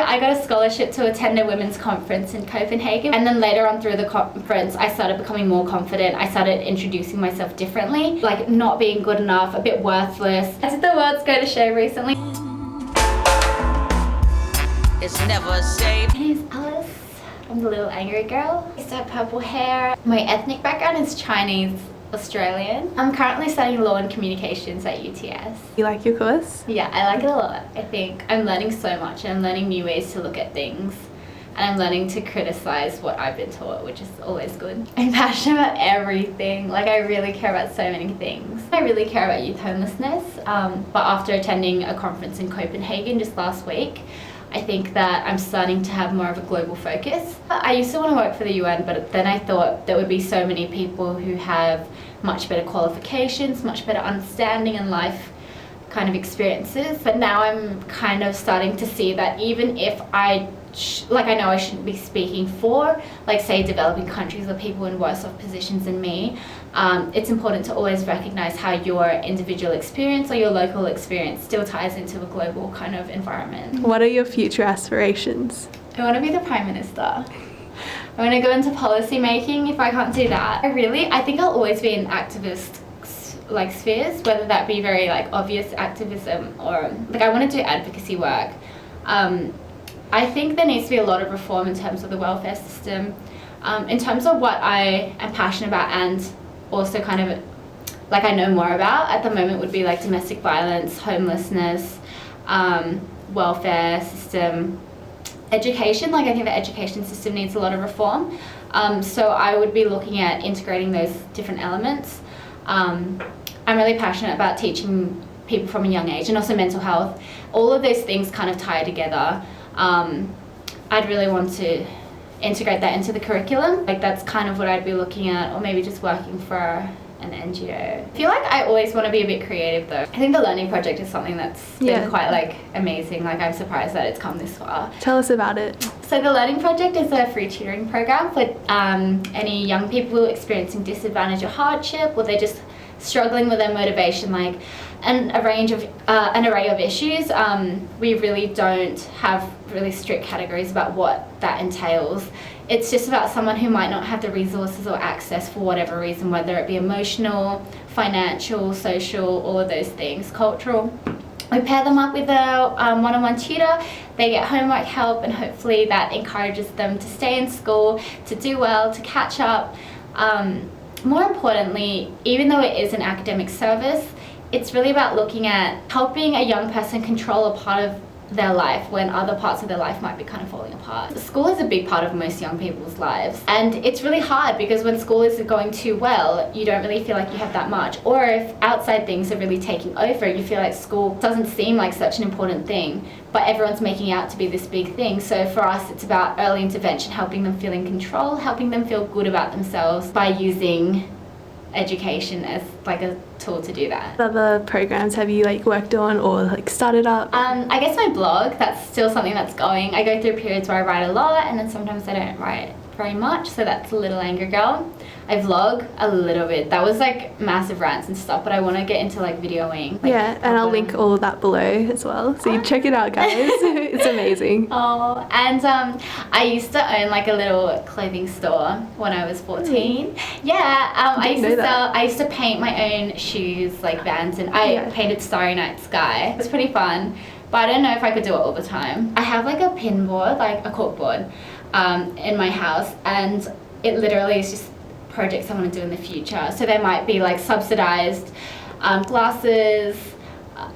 I got a scholarship to attend a women's conference in Copenhagen, and then later on through the conference I started becoming more confident. I started introducing myself differently, like not being good enough, a bit worthless. As did the words go to show recently. It's never safe. My name's Alice. I'm the little angry girl. I used to have purple hair. My ethnic background is Chinese Australian. I'm currently studying law and communications at UTS. You like your course? Yeah, I like it a lot. I think I'm learning so much, and I'm learning new ways to look at things, and I'm learning to criticize what I've been taught, which is always good. I'm passionate about everything. Like, I really care about so many things. I really care about youth homelessness, but after attending a conference in Copenhagen just last week, I think that I'm starting to have more of a global focus. I used to want to work for the UN, but then I thought there would be so many people who have much better qualifications, much better understanding and life kind of experiences. But now I'm kind of starting to see that even if I know I shouldn't be speaking for, like, say, developing countries or people in worse off positions than me, it's important to always recognize how your individual experience or your local experience still ties into a global kind of environment. What are your future aspirations? I want to be the Prime Minister. I want to go into policy making if I can't do that. I think I'll always be in activist like spheres, whether that be very like obvious activism or like I want to do advocacy work. I think there needs to be a lot of reform in terms of the welfare system. In terms of what I am passionate about and also kind of like I know more about at the moment would be like domestic violence, homelessness, welfare system, education. Like I think the education system needs a lot of reform. So I would be looking at integrating those different elements. I'm really passionate about teaching people from a young age, and also mental health. All of those things kind of tie together. I'd really want to integrate that into the curriculum. Like that's kind of what I'd be looking at, or maybe just working for an NGO. I feel like I always want to be a bit creative though. I think the learning project is something that's been quite like amazing. Like I'm surprised that it's come this far. Tell us about it. So the learning project is a free tutoring program for any young people experiencing disadvantage or hardship, or they're just struggling with their motivation, like an array of issues. We really don't have really strict categories about what that entails. It's just about someone who might not have the resources or access for whatever reason, whether it be emotional, financial, social, all of those things, cultural. We pair them up with a one-on-one tutor. They get homework help, and hopefully that encourages them to stay in school, to do well, to catch up. More importantly, even though it is an academic service, it's really about looking at helping a young person control a part of their life when other parts of their life might be kind of falling apart. School is a big part of most young people's lives, and it's really hard because when school isn't going too well, you don't really feel like you have that much. Or if outside things are really taking over, you feel like school doesn't seem like such an important thing, but everyone's making it out to be this big thing. So for us, it's about early intervention, helping them feel in control, helping them feel good about themselves by using education as like a tool to do that. What other programs have you like worked on or like started up? I guess my blog, that's still something that's going. I go through periods where I write a lot, and then sometimes I don't write very much, so that's a little angry girl. I vlog a little bit. That was like massive rants and stuff, but I want to get into like videoing. Like, yeah, and I'll link all of that below as well, so you check it out, guys. It's amazing. Oh, and I used to own like a little clothing store when I was 14. Yeah, I used to paint my own shoes, like Vans, and I painted Starry Night Sky. It was pretty fun, but I don't know if I could do it all the time. I have like a pin board, like a cork board, in my house, and it literally is just projects I want to do in the future. So there might be like subsidized glasses,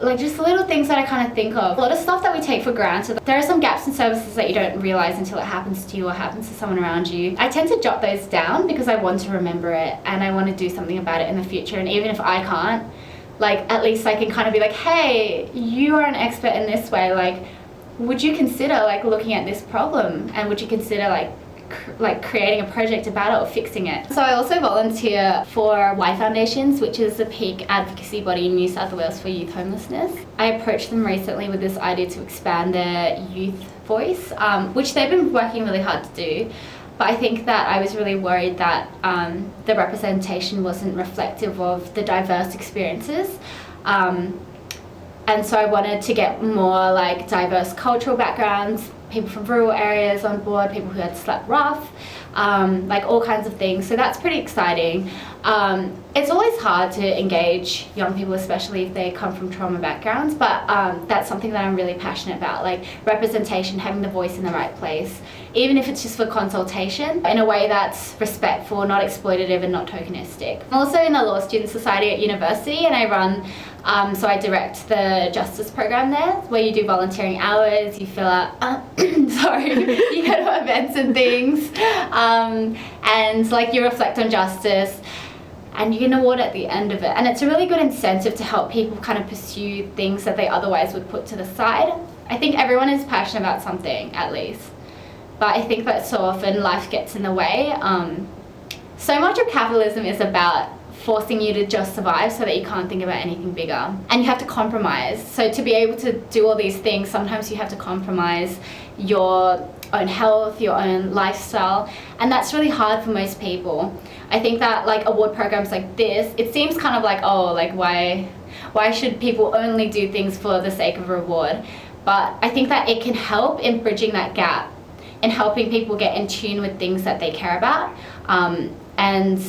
like just little things that I kind of think of. A lot of stuff that we take for granted. There are some gaps in services that you don't realize until it happens to you or happens to someone around you. I tend to jot those down because I want to remember it and I want to do something about it in the future. And even if I can't, like at least I can kind of be like, hey, you are an expert in this way, like would you consider like looking at this problem, and would you consider like creating a project about it or fixing it. So I also volunteer for Y Foundations, which is the peak advocacy body in New South Wales for youth homelessness. I approached them recently with this idea to expand their youth voice, which they've been working really hard to do. But I think that I was really worried that the representation wasn't reflective of the diverse experiences. And so I wanted to get more like diverse cultural backgrounds, people from rural areas on board, people who had slept rough, like all kinds of things. So that's pretty exciting. It's always hard to engage young people, especially if they come from trauma backgrounds, but that's something that I'm really passionate about, like representation, having the voice in the right place, even if it's just for consultation, in a way that's respectful, not exploitative and not tokenistic. I'm also in the Law Student Society at university, and I run so I direct the justice program there, where you do volunteering hours, you fill out, sorry, you go to events and things, and like you reflect on justice, and you get an award at the end of it. And it's a really good incentive to help people kind of pursue things that they otherwise would put to the side. I think everyone is passionate about something, at least. But I think that so often life gets in the way. So much of capitalism is about forcing you to just survive so that you can't think about anything bigger. And you have to compromise. So to be able to do all these things, sometimes you have to compromise your own health, your own lifestyle, and that's really hard for most people. I think that like award programs like this, it seems kind of like, oh, like why should people only do things for the sake of reward? But I think that it can help in bridging that gap and helping people get in tune with things that they care about, and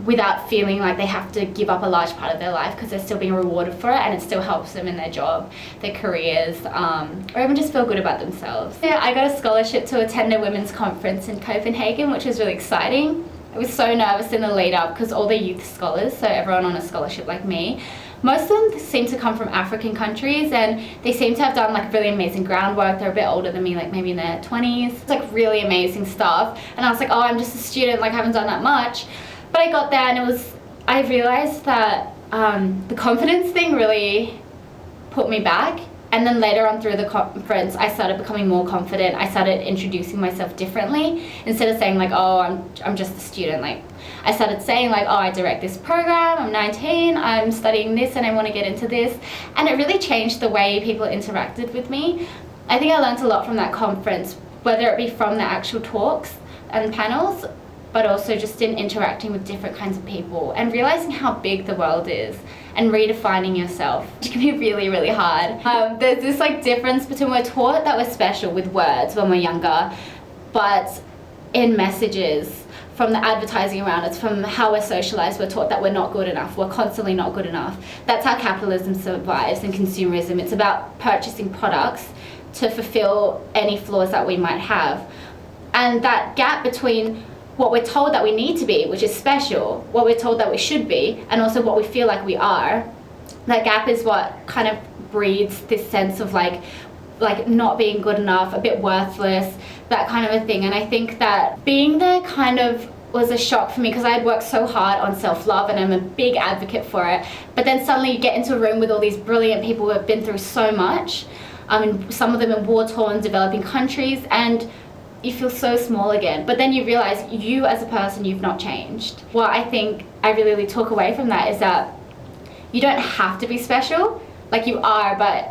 without feeling like they have to give up a large part of their life because they're still being rewarded for it, and it still helps them in their job, their careers, or even just feel good about themselves. Yeah, I got a scholarship to attend a women's conference in Copenhagen, which was really exciting. I was so nervous in the lead up because all the youth scholars, so everyone on a scholarship like me, most of them seem to come from African countries, and they seem to have done like really amazing groundwork. They're a bit older than me, like maybe in their 20s. It's like really amazing stuff. And I was like, oh, I'm just a student, like I haven't done that much. But I got there and I realized that the confidence thing really put me back. And then later on through the conference, I started becoming more confident. I started introducing myself differently. Instead of saying like, oh, I'm just a student. Like, I started saying like, oh, I direct this program, I'm 19, I'm studying this and I want to get into this. And it really changed the way people interacted with me. I think I learned a lot from that conference, whether it be from the actual talks and panels, but also just in interacting with different kinds of people and realizing how big the world is and redefining yourself, which can be really, really hard. There's this like difference between we're taught that we're special with words when we're younger, but in messages, from the advertising around us, from how we're socialized, we're taught that we're not good enough, we're constantly not good enough. That's how capitalism survives and consumerism. It's about purchasing products to fulfill any flaws that we might have. And that gap between what we're told that we need to be, which is special, what we're told that we should be, and also what we feel like we are, that gap is what kind of breeds this sense of like not being good enough, a bit worthless, that kind of a thing. And I think that being there kind of was a shock for me because I had worked so hard on self-love and I'm a big advocate for it. But then suddenly you get into a room with all these brilliant people who have been through so much, some of them in war-torn developing countries, and you feel so small again. But then you realize you as a person, you've not changed. What I think I really took away from that is that you don't have to be special, like you are, but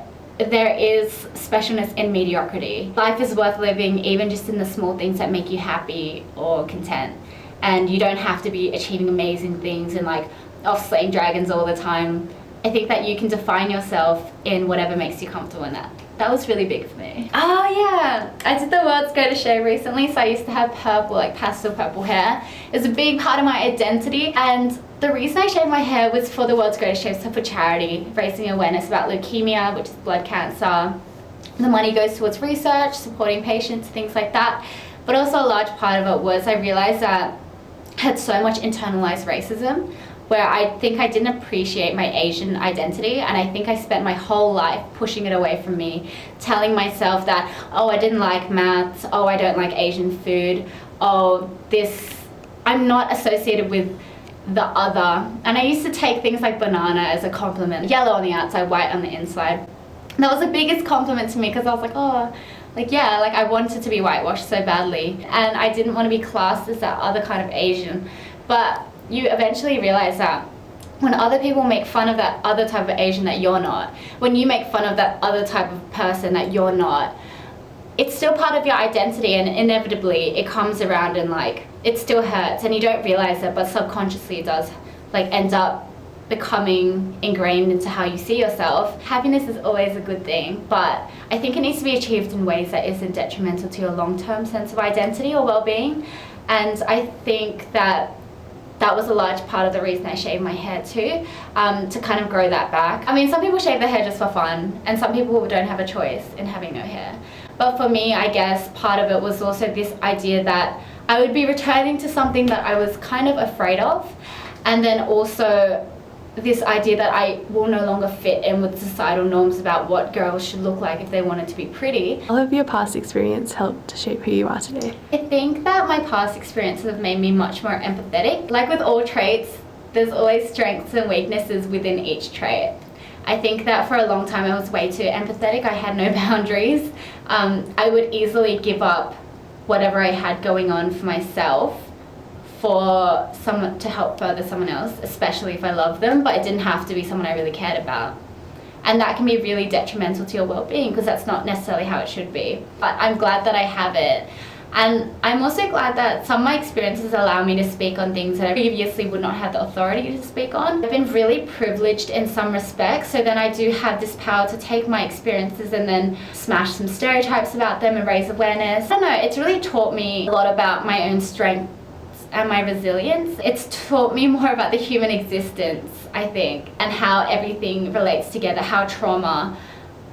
there is specialness in mediocrity. Life is worth living even just in the small things that make you happy or content. And you don't have to be achieving amazing things and like off slaying dragons all the time. I think that you can define yourself in whatever makes you comfortable in that. That was really big for me. Oh yeah, I did the World's Greatest Shave recently, so I used to have purple, like pastel purple hair. It was a big part of my identity, and the reason I shaved my hair was for the World's Greatest Shave, so for charity, raising awareness about leukemia, which is blood cancer. The money goes towards research, supporting patients, things like that. But also a large part of it was I realized that I had so much internalized racism, where I think I didn't appreciate my Asian identity, and I think I spent my whole life pushing it away from me, telling myself that, oh, I didn't like maths, oh, I don't like Asian food, oh, I'm not associated with the other. And I used to take things like banana as a compliment, yellow on the outside, white on the inside. And that was the biggest compliment to me because I was like, oh, like yeah, like I wanted to be whitewashed so badly, and I didn't want to be classed as that other kind of Asian. But you eventually realize that when other people make fun of that other type of Asian that you're not, when you make fun of that other type of person that you're not, it's still part of your identity, and inevitably it comes around and like it still hurts, and you don't realize it, but subconsciously it does like end up becoming ingrained into how you see yourself. Happiness is always a good thing, but I think it needs to be achieved in ways that isn't detrimental to your long-term sense of identity or well-being. And I think that was a large part of the reason I shaved my hair too, to kind of grow that back. I mean, some people shave their hair just for fun, and some people don't have a choice in having no hair. But for me, I guess part of it was also this idea that I would be returning to something that I was kind of afraid of, and then also this idea that I will no longer fit in with societal norms about what girls should look like if they wanted to be pretty. How have your past experience helped to shape who you are today? I think that my past experiences have made me much more empathetic. Like with all traits, there's always strengths and weaknesses within each trait. I think that for a long time I was way too empathetic. I had no boundaries. I would easily give up whatever I had going on for myself for someone to help further someone else, especially if I love them, but it didn't have to be someone I really cared about. And that can be really detrimental to your well-being because that's not necessarily how it should be. But I'm glad that I have it. And I'm also glad that some of my experiences allow me to speak on things that I previously would not have the authority to speak on. I've been really privileged in some respects, so then I do have this power to take my experiences and then smash some stereotypes about them and raise awareness. I don't know, it's really taught me a lot about my own strength and my resilience. It's taught me more about the human existence, I think, and how everything relates together, how trauma,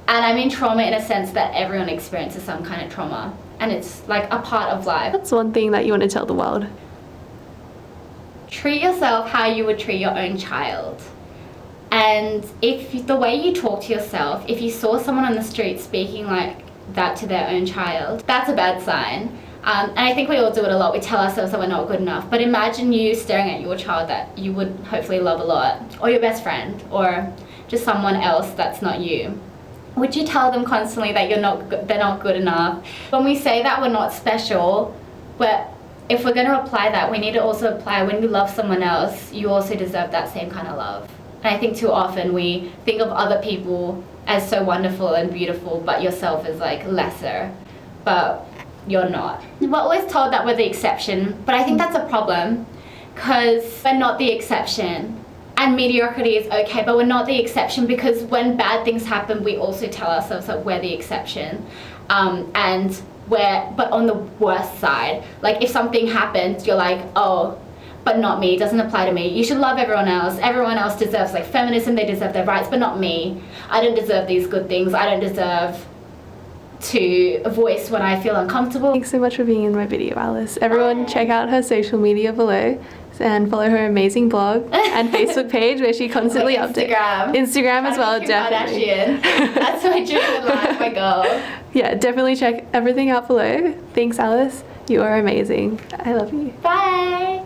and I mean trauma in a sense that everyone experiences some kind of trauma, and it's like a part of life. What's one thing that you want to tell the world? Treat yourself how you would treat your own child. And if the way you talk to yourself, if you saw someone on the street speaking like that to their own child, that's a bad sign. And I think we all do it a lot. We tell ourselves that we're not good enough. But imagine you staring at your child that you would hopefully love a lot, or your best friend, or just someone else that's not you. Would you tell them constantly that they're not good enough? When we say that we're not special, if we're going to apply that, we need to also apply when you love someone else, you also deserve that same kind of love. And I think too often we think of other people as so wonderful and beautiful, but yourself is like lesser. But you're not. We're always told that we're the exception, but I think that's a problem because we're not the exception. And mediocrity is okay, but we're not the exception because when bad things happen, we also tell ourselves that we're the exception. But on the worst side, like if something happens, you're like, oh, but not me, it doesn't apply to me. You should love everyone else. Everyone else deserves like feminism, they deserve their rights, but not me. I don't deserve these good things. I don't deserve to voice when I feel uncomfortable. Thanks so much for being in my video, Alice. Everyone check out her social media below and follow her amazing blog and Facebook page where she constantly updates. Instagram as well, definitely. That's my dream in life, my goal. Yeah, definitely check everything out below. Thanks, Alice. You are amazing. I love you. Bye.